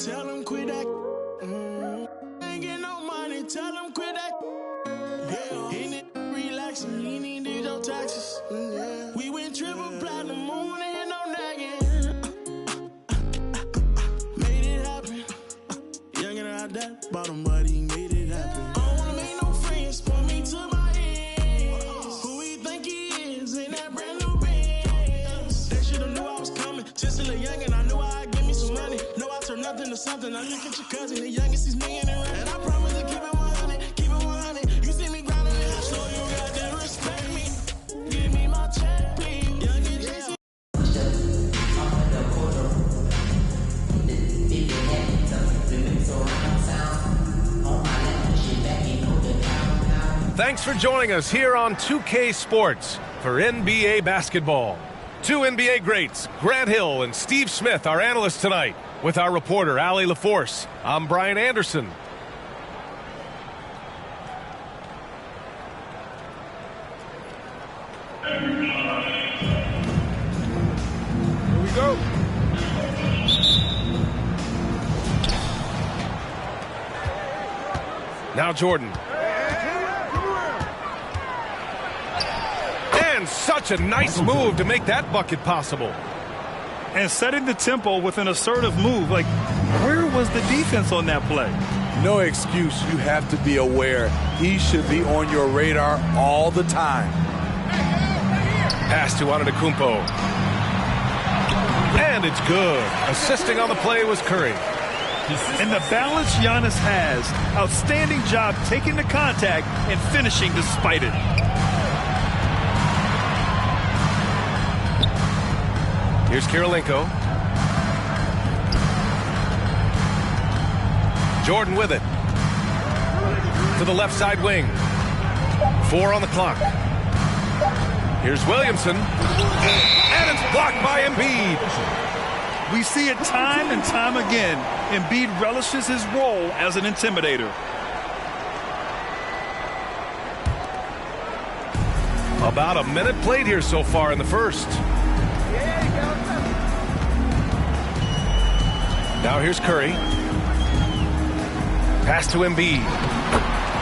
tell him quit that. Ain't get no money, tell him quit that. Yeah, he need relaxing, he need to do your taxes. Yeah. We went triple platinum, moon and no nagging. Made it happen. Young and out that bottom, but he made it happen. I don't wanna make no friends, point me to my ends. Who he think he is in that brand new Benz? They should've knew I was coming. Just a little young and I knew I'd give me some money. No, I turned nothing to something. I look at your cousin, the youngest is me and I promise to keep it 100, keep it 100. You see me grinding in high, so you got to respect me. Give me my check, please. Young and Jay-Z. Thanks for joining us here on 2K Sports for NBA basketball. Two NBA greats, Grant Hill and Steve Smith, our analysts tonight, with our reporter, Allie LaForce. I'm Brian Anderson. Here we go. Now Jordan. And such a nice move to make that bucket possible. And setting the tempo with an assertive move. Like, where was the defense on that play? No excuse. You have to be aware. He should be on your radar all the time. Pass to Antetokounmpo. And it's good. Assisting on the play was Curry. And the balance Giannis has. Outstanding job taking the contact and finishing despite it. Here's Kirilenko. Jordan with it. To the left side wing. 4 on the clock. Here's Williamson. And it's blocked by Embiid. We see it time and time again. Embiid relishes his role as an intimidator. About a minute played here so far in the first. Now here's Curry. Pass to Embiid.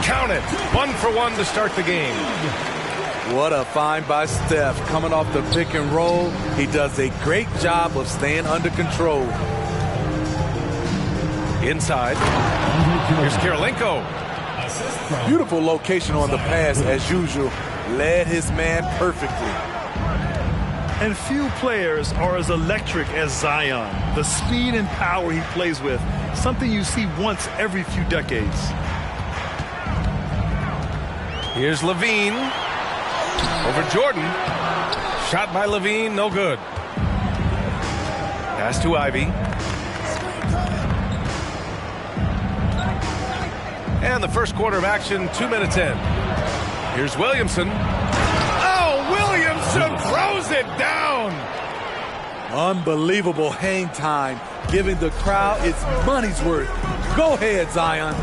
Count it. 1 for 1 to start the game. What a find by Steph. Coming off the pick and roll, he does a great job of staying under control. Inside. Here's Kirilenko. Beautiful location on the pass as usual. Led his man perfectly. And few players are as electric as Zion. The speed and power he plays with, something you see once every few decades. Here's Levine. Over Jordan. Shot by Levine, no good. Pass to Ivy. And the first quarter of action, 2 minutes in. Here's Williamson. Oh, Williamson throws it down. Unbelievable hang time, giving the crowd its money's worth. Go ahead, Zion.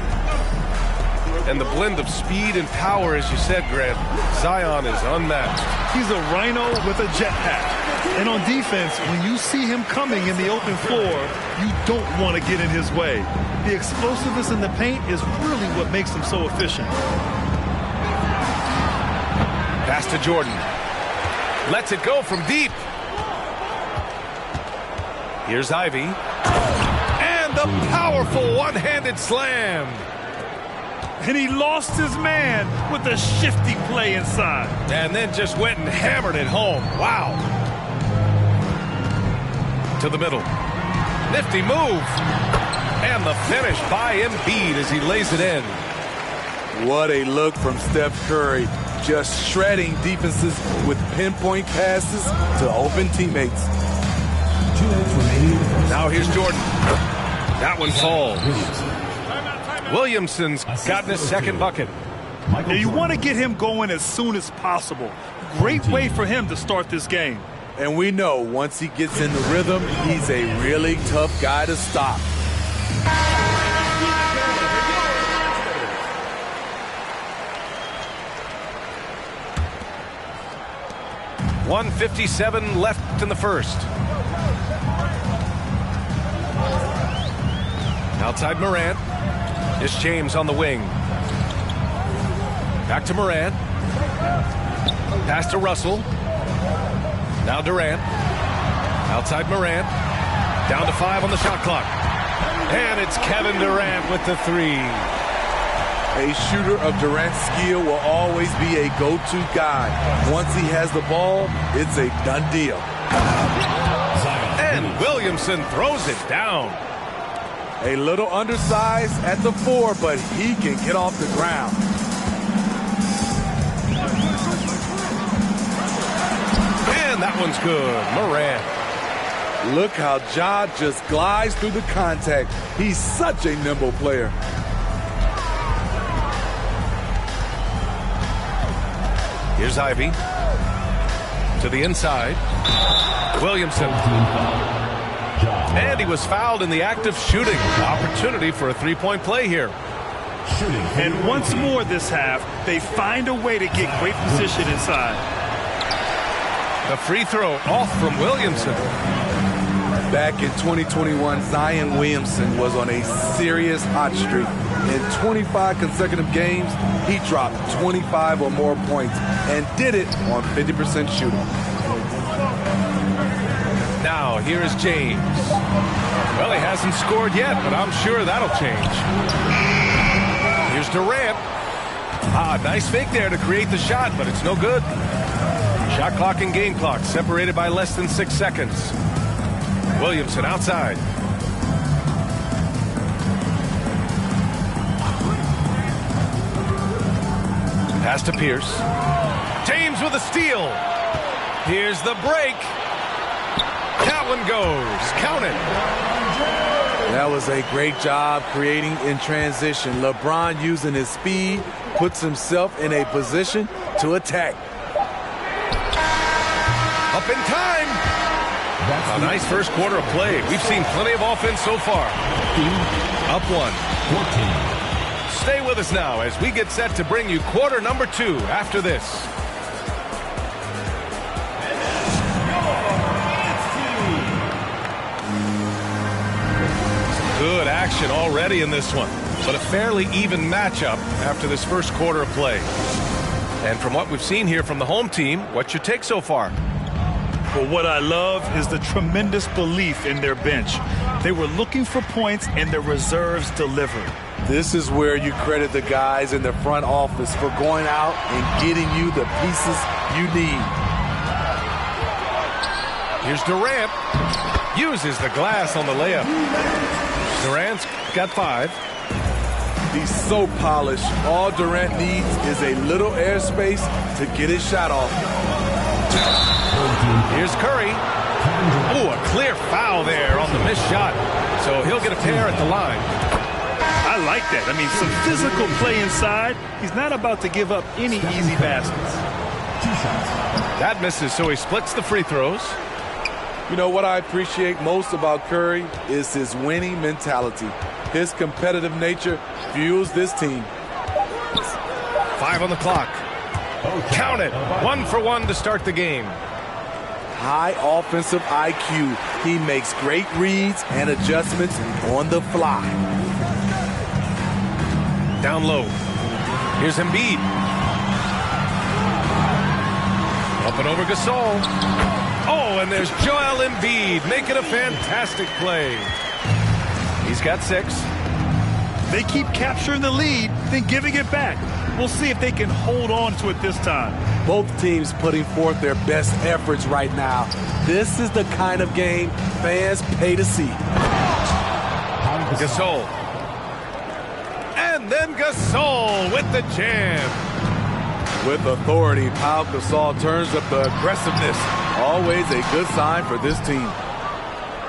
And the blend of speed and power, as you said, Grant, Zion is unmatched. He's a rhino with a jetpack. And on defense, when you see him coming in the open floor, you don't want to get in his way. The explosiveness in the paint is really what makes him so efficient. Pass to Jordan. Lets it go from deep. Here's Ivy. And the powerful one-handed slam. And he lost his man with a shifty play inside. And then just went and hammered it home. Wow. To the middle. Nifty move. And the finish by Embiid as he lays it in. What a look from Steph Curry. Just shredding defenses with pinpoint passes to open teammates. Now here's Jordan. That one falls. Williamson's gotten his second bucket. Now you want to get him going as soon as possible. Great way for him to start this game. And we know once he gets in the rhythm, he's a really tough guy to stop. 1:57 left in the first. Outside Morant. Here's James on the wing. Back to Morant. Pass to Russell. Now Durant. Outside Morant. Down to 5 on the shot clock. And it's Kevin Durant with the 3. A shooter of Durant's skill will always be a go-to guy. Once he has the ball, it's a done deal. And Williamson throws it down. A little undersized at the 4, but he can get off the ground. And that one's good. Morant. Look how Ja just glides through the contact. He's such a nimble player. Here's Ivy. To the inside. Williamson. And he was fouled in the act of shooting. Opportunity for a three-point play here. And once more this half, they find a way to get great position inside. The free throw off from Williamson. Back in 2021, Zion Williamson was on a serious hot streak. In 25 consecutive games, he dropped 25 or more points and did it on 50% shooting. Now, here is James. Well, he hasn't scored yet, but I'm sure that'll change. Here's Durant. Nice fake there to create the shot, but it's no good. Shot clock and game clock separated by less than 6 seconds. Williamson outside. Pass to Pierce. James with a steal. Here's the break. That one goes. Count it. That was a great job creating in transition. LeBron, using his speed, puts himself in a position to attack. Up in time. A nice first quarter of play. We've seen plenty of offense so far. Up 1. 14. Stay with us now as we get set to bring you quarter number 2 after this. Good action already in this one, but a fairly even matchup after this first quarter of play. And from what we've seen here from the home team, what's your take so far? Well, what I love is the tremendous belief in their bench. They were looking for points and their reserves delivered. This is where you credit the guys in the front office for going out and getting you the pieces you need. Here's Durant. Uses the glass on the layup. Durant's got 5. He's so polished. All Durant needs is a little airspace to get his shot off. Here's Curry. Ooh, a clear foul there on the missed shot. So he'll get a pair at the line. I like that. I mean, some physical play inside. He's not about to give up any easy baskets. That misses, so he splits the free throws. You know, what I appreciate most about Curry is his winning mentality. His competitive nature fuels this team. 5 on the clock. Count it. 1 for 1 to start the game. High offensive IQ. He makes great reads and adjustments on the fly. Down low. Here's Embiid. Up and over Gasol. Oh, and there's Joel Embiid making a fantastic play. He's got 6. They keep capturing the lead, then giving it back. We'll see if they can hold on to it this time. Both teams putting forth their best efforts right now. This is the kind of game fans pay to see. Gasol. And then Gasol with the jam. With authority, Pau Gasol turns up the aggressiveness. Always a good sign for this team.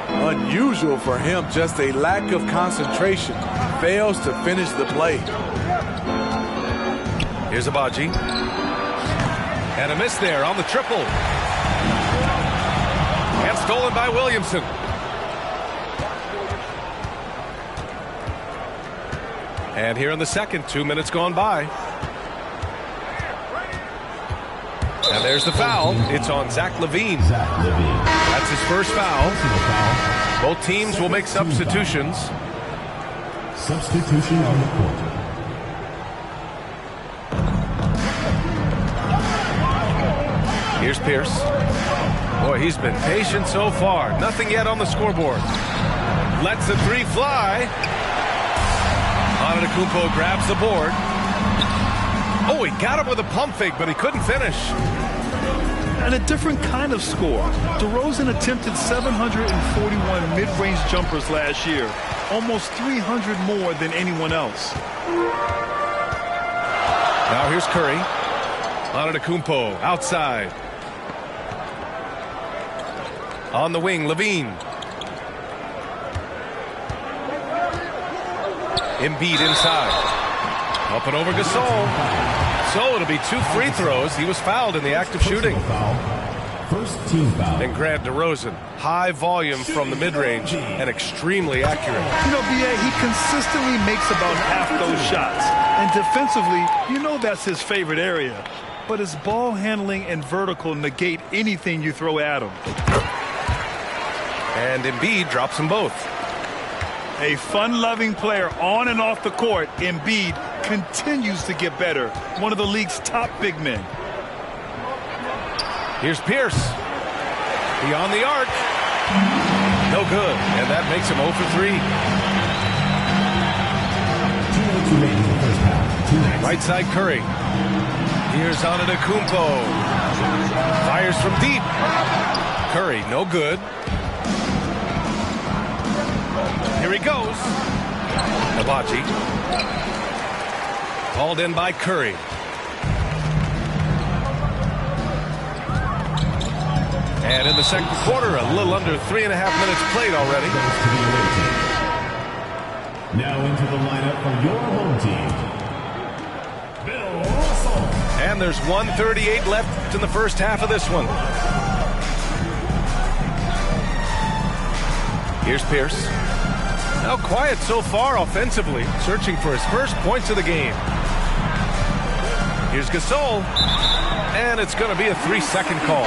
Unusual for him, just a lack of concentration. Fails to finish the play. Here's Abaji. And a miss there on the triple. And stolen by Williamson. And here in the second, 2 minutes gone by. And there's the foul. It's on Zach LaVine. That's his first foul. Both teams will make substitutions. Substitution on the court. Here's Pierce. Boy, he's been patient so far. Nothing yet on the scoreboard. Lets the three fly. Antetokounmpo grabs the board. Oh, he got him with a pump fake, but he couldn't finish. And a different kind of score. DeRozan attempted 741 mid-range jumpers last year, almost 300 more than anyone else. Now here's Curry. Antetokounmpo outside. On the wing, Levine. Embiid inside. Up and over Gasol. So it'll be 2 free throws. He was fouled in the act of shooting. First team foul. And Grant DeRozan, high volume from the mid-range and extremely accurate. You know, B.A., he consistently makes about half those shots. And defensively, you know that's his favorite area. But his ball handling and vertical negate anything you throw at him. And Embiid drops them both. A fun-loving player on and off the court, Embiid continues to get better. One of the league's top big men. Here's Pierce. Beyond the arc. No good. And that makes him 0 for 3. 2 minutes remaining in the first half. Right side Curry. Here's Antetokounmpo. Fires from deep. Curry, no good. Here he goes. Hibachi. Called in by Curry. And in the second quarter, a little under 3.5 minutes played already. Now into the lineup for your home team, Bill Russell. And there's 1:38 left in the first half of this one. Here's Pierce. Now quiet so far offensively, searching for his first points of the game. Here's Gasol. And it's going to be a 3-second call.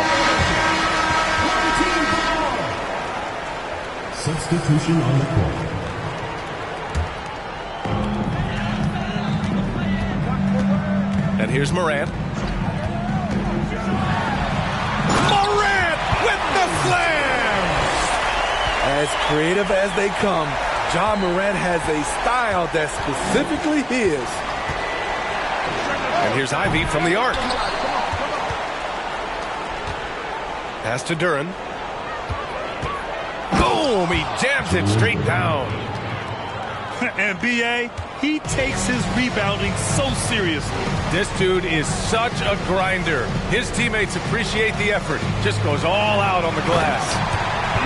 Substitution on the court. And here's Morant. Morant with the slam! As creative as they come, Ja Morant has a style that's specifically his. And here's Ivy from the arc. Pass to Duran. Boom! He jams it straight down. And B.A., he takes his rebounding so seriously. This dude is such a grinder. His teammates appreciate the effort. Just goes all out on the glass.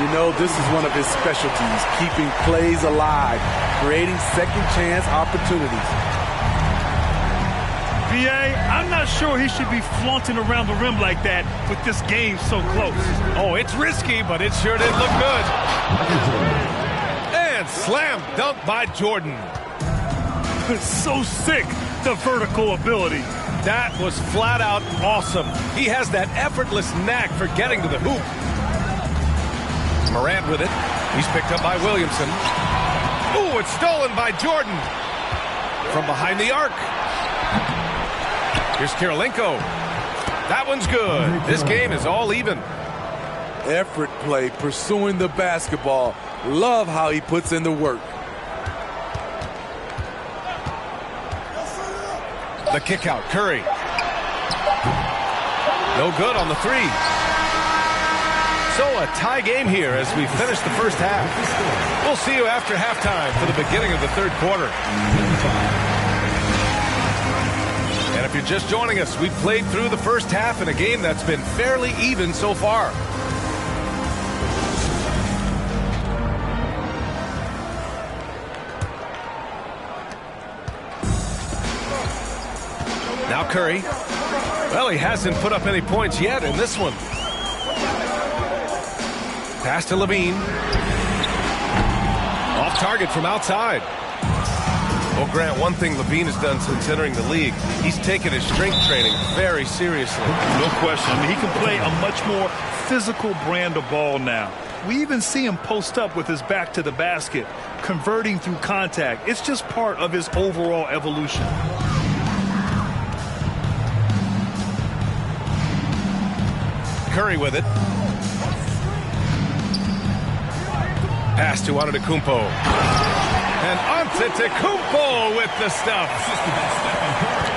You know, this is one of his specialties, keeping plays alive, creating second chance opportunities. B.A., I'm not sure he should be flaunting around the rim like that with this game so close. Oh, it's risky, but it sure did look good. And slam dunk by Jordan. So sick, the vertical ability. That was flat out awesome. He has that effortless knack for getting to the hoop. Morant with it. He's picked up by Williamson. Ooh, it's stolen by Jordan. From behind the arc. Here's Kirilenko. That one's good. This game is all even. Effort play, pursuing the basketball. Love how he puts in the work. The kick out, Curry. No good on the three. So a tie game here as we finish the first half. We'll see you after halftime for the beginning of the third quarter. And if you're just joining us, we've played through the first half in a game that's been fairly even so far. Now Curry. Well, he hasn't put up any points yet in this one. Pass to Levine. Off target from outside. Well, Grant, one thing Levine has done since entering the league, he's taken his strength training very seriously. No question. I mean, he can play a much more physical brand of ball now. We even see him post up with his back to the basket, converting through contact. It's just part of his overall evolution. Curry with it. Pass to Antetokounmpo. And Antetokounmpo with the stuff.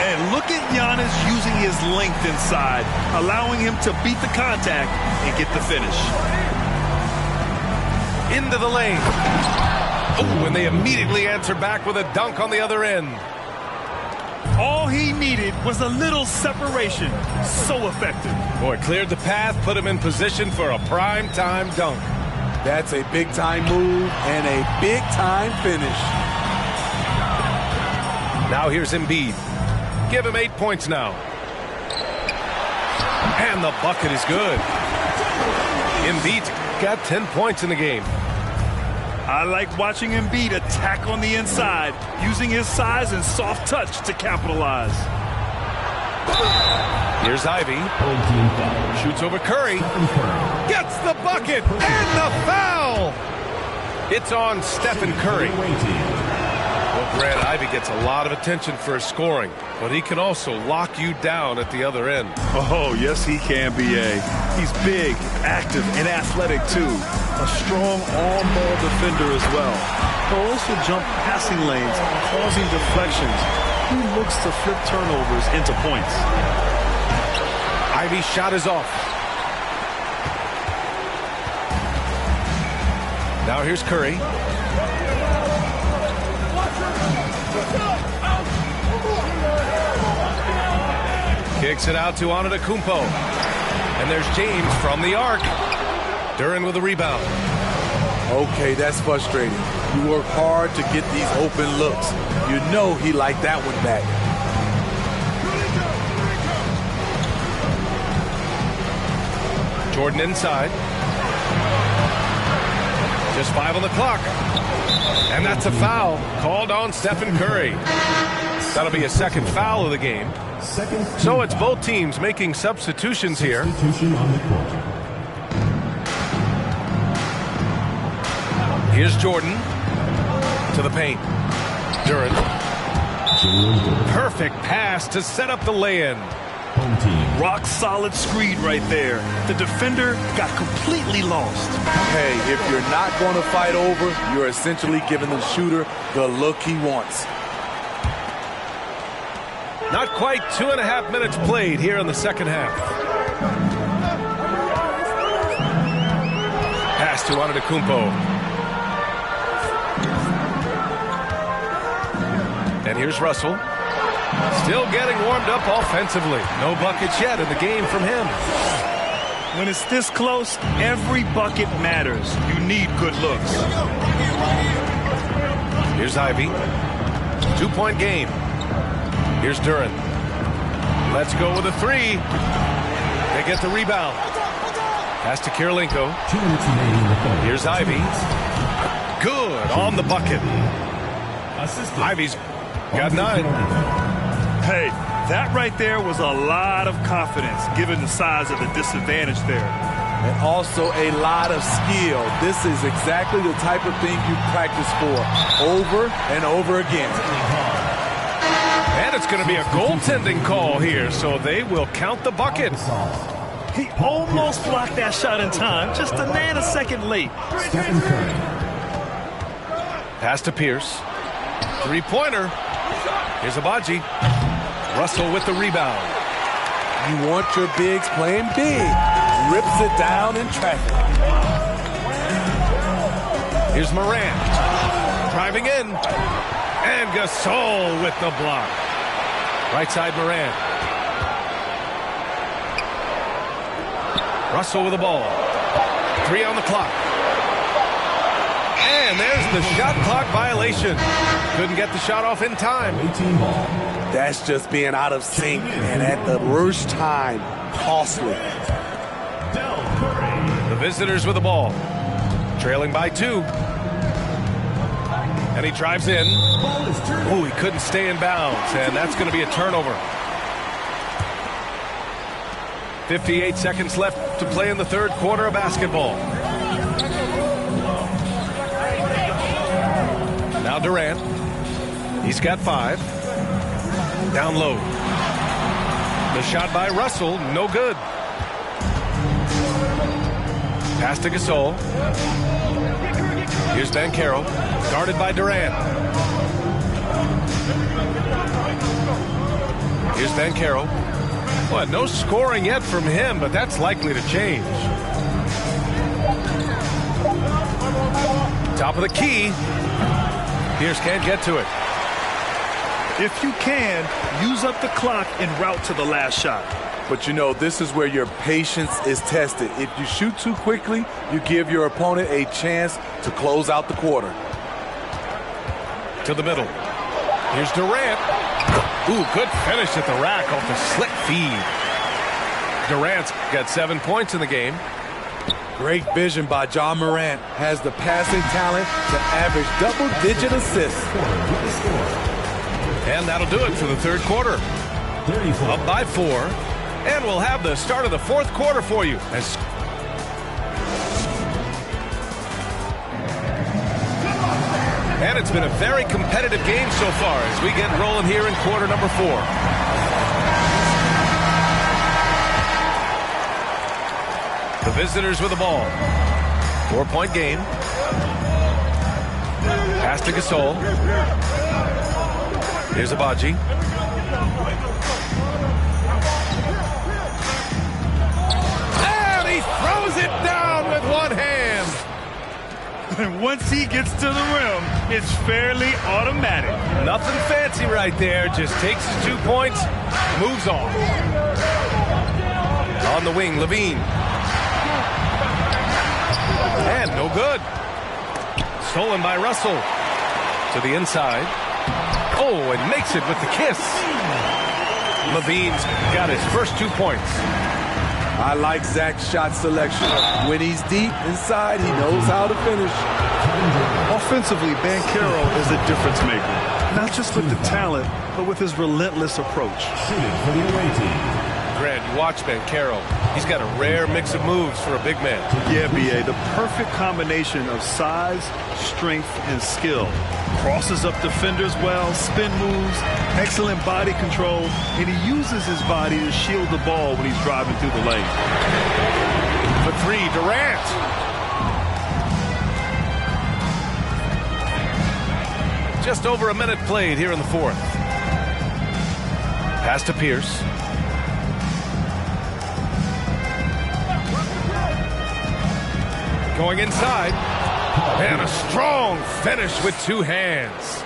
And look at Giannis using his length inside, allowing him to beat the contact and get the finish. Into the lane. Oh, and they immediately answer back with a dunk on the other end. All he needed was a little separation. So effective. Boy, cleared the path, put him in position for a prime-time dunk. That's a big-time move and a big-time finish. Now here's Embiid. Give him 8 points now. And the bucket is good. Embiid's got 10 points in the game. I like watching Embiid attack on the inside, using his size and soft touch to capitalize. Here's Ivy. Shoots over Curry. Gets the bucket and the foul. It's on Stephen Curry. Well, Grant, Ivy gets a lot of attention for his scoring, but he can also lock you down at the other end. Oh, yes, he can, B.A. He's big, active, and athletic, too. A strong on-ball defender as well. He'll also jump passing lanes, causing deflections. He looks to flip turnovers into points. Ivy's shot is off. Now here's Curry. Kicks it out to Antetokounmpo. And there's James from the arc. Duren with a rebound. Okay, that's frustrating. You work hard to get these open looks. You know he liked that one back. Jordan inside. Just 5 on the clock. And that's a foul called on Stephen Curry. That'll be a second foul of the game. So it's both teams making substitutions here. Here's Jordan to the paint. Duren. Perfect pass to set up the lay-in. Rock solid screen right there. The defender got completely lost. Hey, if you're not going to fight over, you're essentially giving the shooter the look he wants. Not quite 2.5 minutes played here in the second half. Pass to Antetokounmpo. And here's Russell. Still getting warmed up offensively. No buckets yet in the game from him. When it's this close, every bucket matters. You need good looks. Here's Ivy. 2-point game. Here's Duren. Let's go with a 3. They get the rebound. Pass to Kirilenko. Here's Ivy. Good on the bucket. Ivy's got 9. Hey, that right there was a lot of confidence given the size of the disadvantage there. And also a lot of skill. This is exactly the type of thing you practice for over and over again. And it's going to be a goaltending call here, so they will count the bucket. He almost blocked that shot in time, just a nanosecond late. Pass to Pierce. 3-pointer. Here's Abaji. Russell with the rebound. You want your bigs playing big. Rips it down in traffic. Here's Morant. Driving in. And Gasol with the block. Right side Morant. Russell with the ball. 3 on the clock. And there's the shot clock violation. Couldn't get the shot off in time. That's just being out of sync and at the worst time. Costly. The visitors with the ball. Trailing by 2. And he drives in. Oh, he couldn't stay in bounds. And that's going to be a turnover. 58 seconds left to play in the third quarter of basketball. Now Durant. He's got 5. Down low. The shot by Russell, no good. Pass to Gasol. Here's Banchero, guarded by Durant. Here's Banchero. Well, no scoring yet from him, but that's likely to change. Top of the key. Pierce can't get to it. If you can, use up the clock en route to the last shot. But you know, this is where your patience is tested. If you shoot too quickly, you give your opponent a chance to close out the quarter. To the middle. Here's Durant. Ooh, good finish at the rack off the slick feed. Durant's got 7 points in the game. Great vision by John Morant. Has the passing talent to average double-digit assists. And that'll do it for the third quarter. Up by 4. And we'll have the start of the fourth quarter for you. And it's been a very competitive game so far as we get rolling here in quarter number 4. The visitors with the ball. 4-point game. Pass to Gasol. Here's Abaji. And he throws it down with one hand. And once he gets to the rim, it's fairly automatic. Nothing fancy right there. Just takes his 2 points, moves on. On the wing, Levine. And no good. Stolen by Russell. To the inside. Oh, and makes it with the kiss. Levine's got his first 2 points. I like Zach's shot selection. When he's deep inside, he knows how to finish. Offensively, Banchero is a difference maker. Not just with the talent, but with his relentless approach. Grant, you watch Banchero. He's got a rare mix of moves for a big man. Yeah, B.A., the perfect combination of size, strength, and skill. Crosses up defenders well, spin moves, excellent body control, and he uses his body to shield the ball when he's driving through the lane. For 3, Durant. Just over a minute played here in the fourth. Pass to Pierce. Going inside. And a strong finish with 2 hands.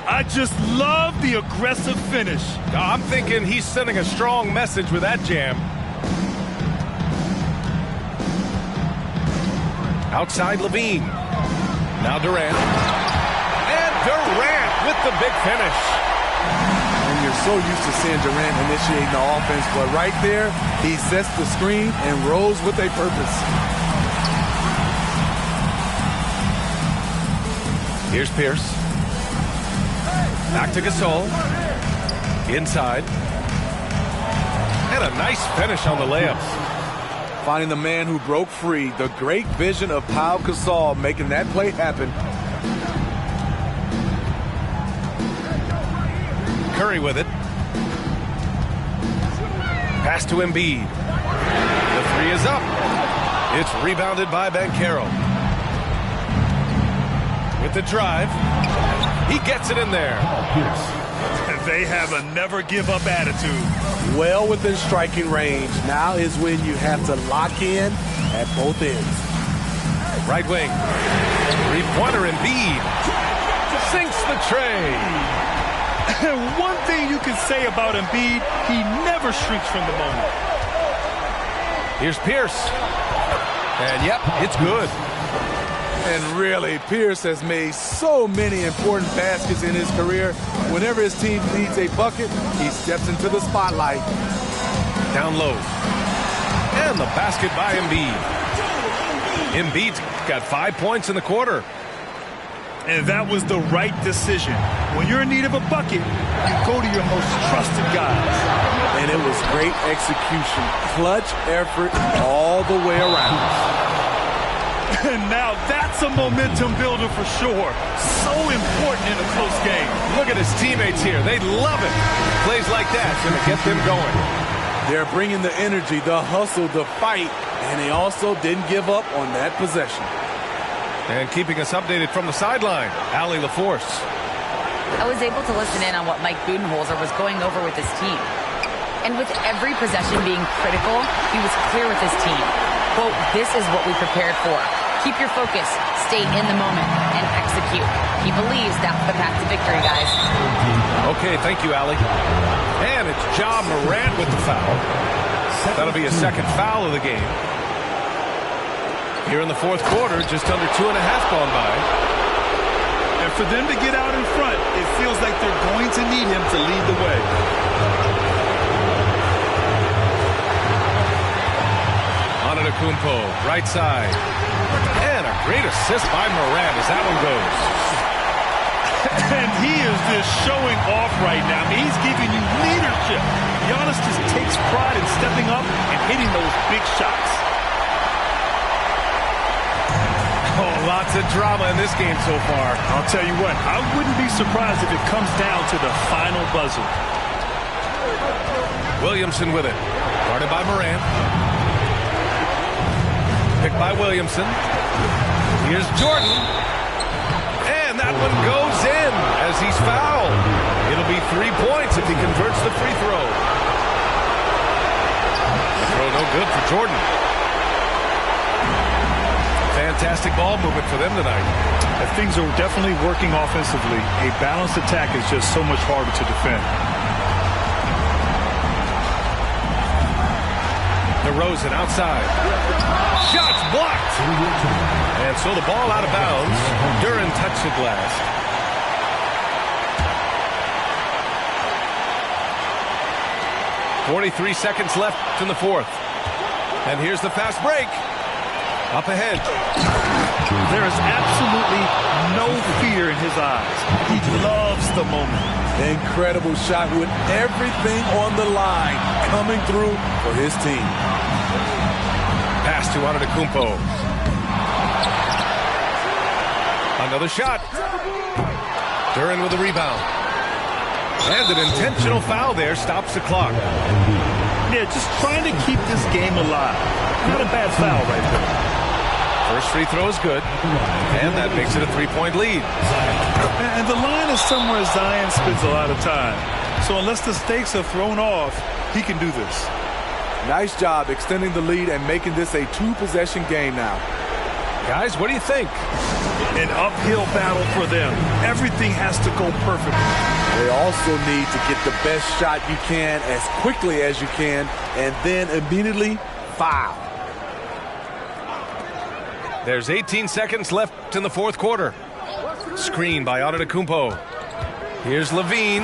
I just love the aggressive finish. I'm thinking he's sending a strong message with that jam. Outside Levine. Now Durant. And Durant with the big finish. And you're so used to seeing Durant initiating the offense, but right there, he sets the screen and rolls with a purpose. Here's Pierce. Back to Gasol. Inside. And a nice finish on the layup. Finding the man who broke free. The great vision of Pau Gasol making that play happen. Curry with it. Pass to Embiid. The 3 is up. It's rebounded by Banchero. With the drive. He gets it in there. They have a never-give-up attitude. Well within striking range. Now is when you have to lock in at both ends. Right wing. 3-pointer Embiid. Sinks the tray. One thing you can say about Embiid, he never shrinks from the moment. Here's Pierce. And yep, it's good. And really, Pierce has made so many important baskets in his career. Whenever his team needs a bucket, he steps into the spotlight. Down low. And the basket by Embiid. Embiid's got 5 points in the quarter. And that was the right decision. When you're in need of a bucket, you go to your most trusted guys. And it was great execution. Clutch effort all the way around. And now that's a momentum builder for sure. So important in a close game. Look at his teammates here. They love it. Plays like that going to get them going. They're bringing the energy, the hustle, the fight, and they also didn't give up on that possession. And keeping us updated from the sideline, Allie LaForce. I was able to listen in on what Mike Budenholzer was going over with his team. And with every possession being critical, he was clear with his team. Quote, "This is what we prepared for. Keep your focus, stay in the moment, and execute." He believes that's the path to victory, guys. Okay, thank you, Allie. And it's Ja Morant with the foul. That'll be his second foul of the game. Here in the fourth quarter, just under 2.5 gone by. And for them to get out in front, it feels like they're going to need him to lead the way. Antetokounmpo, right side. And a great assist by Morant as that one goes. And he is just showing off right now. I mean, he's giving you leadership. Giannis just takes pride in stepping up and hitting those big shots. Oh, lots of drama in this game so far. I'll tell you what, I wouldn't be surprised if it comes down to the final buzzer. Williamson with it. Guarded by Morant. Picked by Williamson. Here's Jordan. And that one goes in as he's fouled. It'll be 3 points if he converts the free throw. The throw no good for Jordan. Fantastic ball movement for them tonight. And things are definitely working offensively. A balanced attack is just so much harder to defend. DeRozan outside. Shots blocked. And so the ball out of bounds. Duren touched it last. .43 seconds left in the fourth. And here's the fast break. Up ahead. There is absolutely no fear in his eyes. He loves the moment. Incredible shot with everything on the line coming through for his team. Pass to Antetokounmpo. Another shot. Duren with the rebound. And an intentional foul there stops the clock. Yeah, just trying to keep this game alive. Not a bad foul right there. First free throw is good, and that makes it a 3-point lead. And the line is somewhere Zion spends a lot of time. So unless the stakes are thrown off, he can do this. Nice job extending the lead and making this a 2-possession game now. Guys, what do you think? An uphill battle for them. Everything has to go perfectly. They also need to get the best shot you can as quickly as you can and then immediately foul. There's 18 seconds left in the fourth quarter. Screen by Antetokounmpo. Here's Levine.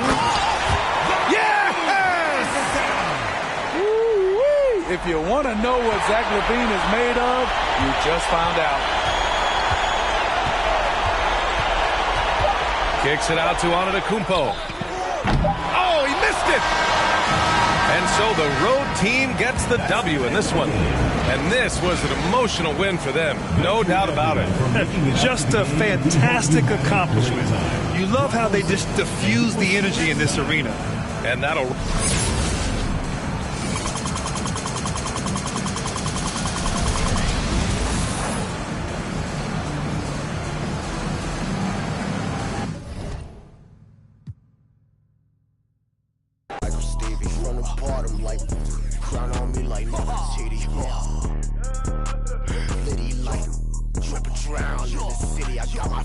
Yes! Woo-wee. If you want to know what Zach Levine is made of, you just found out. Kicks it out to Antetokounmpo. Oh, he missed it! And so the road team gets the W in this one. And this was an emotional win for them. No doubt about it. Just a fantastic accomplishment. You love how they just diffuse the energy in this arena. And that'll... Drown in the city, I got my